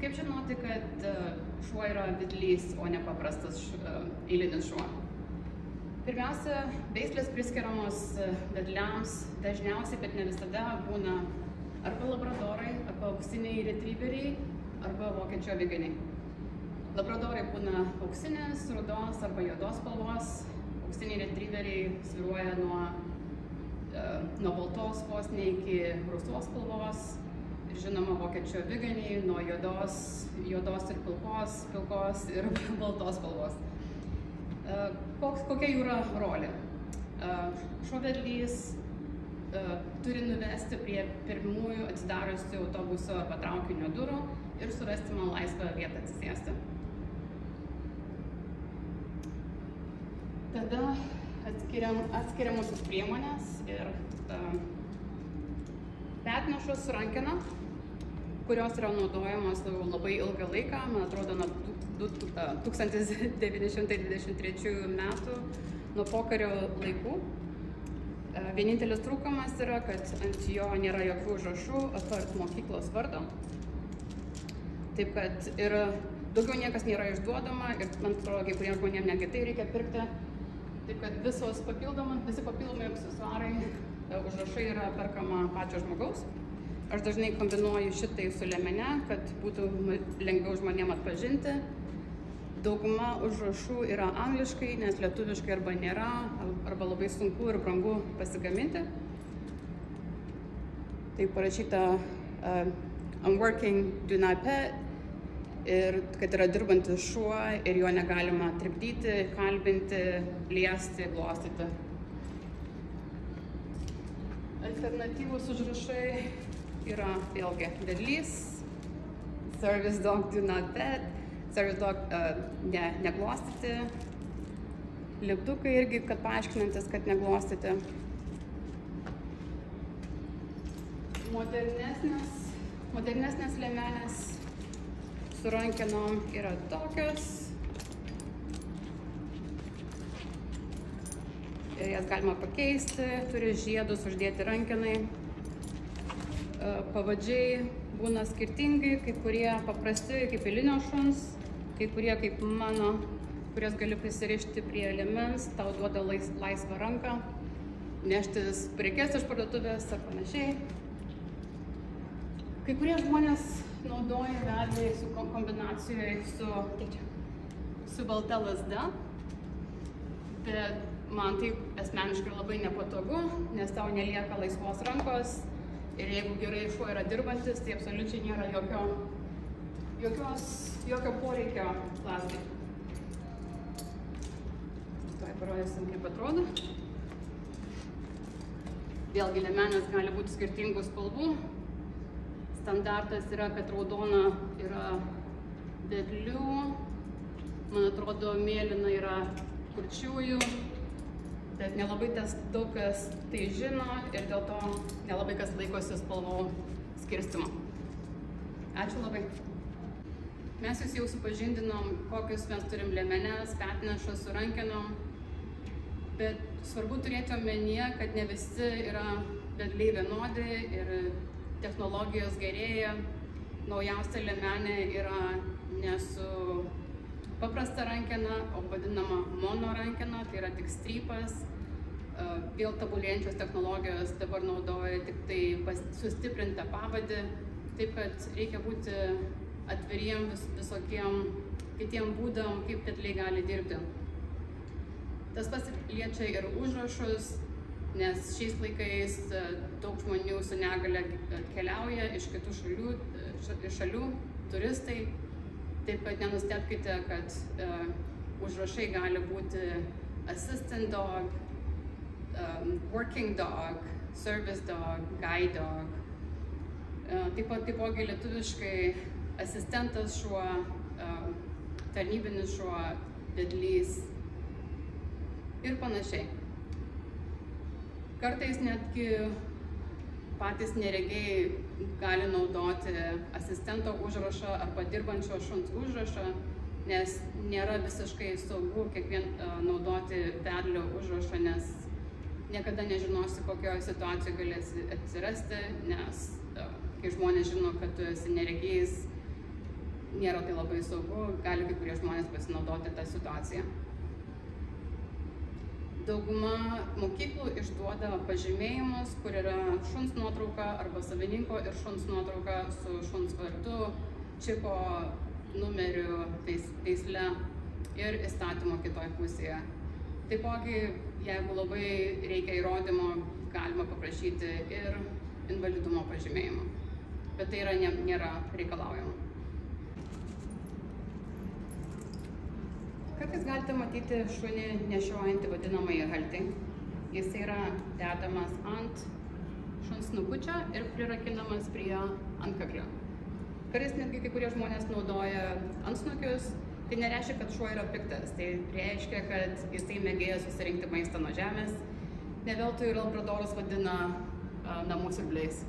Kaip žinoti, kad šuo yra vedlys, o ne paprastas eilinis šuo? Pirmiausia, veislės priskiriamos vedliams dažniausiai, bet ne visada, būna arba labradorai, arba auksiniai retrieveriai, arba vokiečių aviganiai. Labradorai būna auksinės, rudos arba juodos spalvos, auksiniai retrieveriai svyruoja nuo baltos vos ne iki rusvos spalvos. Ir žinoma, vokiečių aviganiai nuo juodos ir pilkos ir baltos spalvos. Kokia jų yra rolė? Šuo vedlys turi nuvesti prie pirmųjų atsidariusių autobuso arba traukinio durų ir surasti man laisvą vietą atsisėsti. Tada atskiriamosios priemonės ir petnešos su rankena, kurios yra naudojamos labai ilgą laiką, man atrodo, nuo 1923 metų, nuo pokario laikų. Vienintelis trūkumas yra, kad ant jo nėra jokių užrašų apart mokyklos vardo. Taip kad ir daugiau niekas nėra išduodama ir, man atrodo, kai kuriems žmonėms netgi tai reikia pirkti. Taip kad visi papildomi aksesuarai, užrašai yra perkama pačio žmogaus. Aš dažnai kombinuoju šitai su liemene, kad būtų lengviau žmonėms atpažinti. Dauguma užrašų yra angliškai, nes lietuviškai arba nėra, arba labai sunku ir brangu pasigaminti. Tai parašyta I'm working, do not pet, ir kad yra dirbantis šuo ir jo negalima trikdyti, kalbinti, liesti, glostyti. Alternatyvūs užrašai yra vėlgi vedlys, service dog, do not pet, service dog neglostyti, lipdukai irgi, kad paaiškinantis, kad neglostyti. Modernesnės liemenės su rankenom yra tokios. Ir jas galima pakeisti, turi žiedus uždėti rankenai. Pavadžiai būna skirtingai, kai kurie paprasti kaip eilinio šuns, kai kurie kaip mano, kurias gali prisirišti prie liemens, tau duoda laisvą ranką, neštis prekes iš parduotuvės ar panašiai. Kai kurie žmonės naudoja vedlį su kombinacijoje su balta lazda, bet man tai asmeniškai labai nepatogu, nes tau nelieka laisvos rankos ir jeigu gerai šuo yra dirbantis, tai absoliučiai nėra jokio poreikio lazdai. Tuoj parodysim, kaip atrodo. Vėlgi liemenės gali būti skirtingų spalvų. Standartas yra, kad raudona yra vedlių, man atrodo, mėlyna yra kurčiųjų, bet nelabai daug kas tai žino ir dėl to nelabai kas laikosi spalvų skirstimo. Ačiū labai. Mes jūs jau supažindinom, kokius mes turim liemenes, petnešas su rankenom, bet svarbu turėti omenyje, kad ne visi yra vedliai vienodi ir technologijos gerėja. Naujausia liemenė yra ne su paprasta rankena, o vadinama mono rankena, tai yra tik strypas. Vėl tobulėjančios technologijos dabar naudoja tik tai sustiprintą pavadį, taip kad reikia būti atviriem visokiem kitiem būdam, kaip vedliai gali dirbti. Tas pats liečia ir užrašus, nes šiais laikais daug žmonių su negalia keliauja iš kitų šalių, turistai. Taip kad nenustebkite, kad užrašai gali būti assistant dog, working dog, service dog, guide dog. Taipogi lietuviškai asistentas šuo, tarnybinis šuo, vedlys ir panašiai. Kartais netgi patys neregiai gali naudoti asistento užrašą arba dirbančio šuns užrašą, nes nėra visiškai saugu naudoti vedlio užrašą, nes niekada nežinosi, kokioje situacijoje gali atsirasti, nes kai žmonės žino, kad tu esi neregys, nėra tai labai saugu, gali kai kurie žmonės pasinaudoti tą situaciją. Dauguma mokyklų išduoda pažymėjimus, kur yra šuns nuotrauka arba savininko ir šuns nuotrauka su šuns vardu, čipo numeriu, veisle ir įstatymo kitoj pusėje. Taipogi, jeigu labai reikia įrodymo, galima paprašyti ir invalidumo pažymėjimo, bet tai nėra reikalaujama. Kartais galite matyti šunį nešiojantį vadinamąjį haltį. Jis yra dedamas ant šuns snukučio ir prirakinamas prie antkaklio. Kartais netgi kai kurie žmonės naudoja antsnukius, tai nereiškia, kad šuo yra piktas, tai reiškia, kad jisai mėgėja susirinkti maistą nuo žemės. Ne veltui ir labradorus vadina namų siurbliais.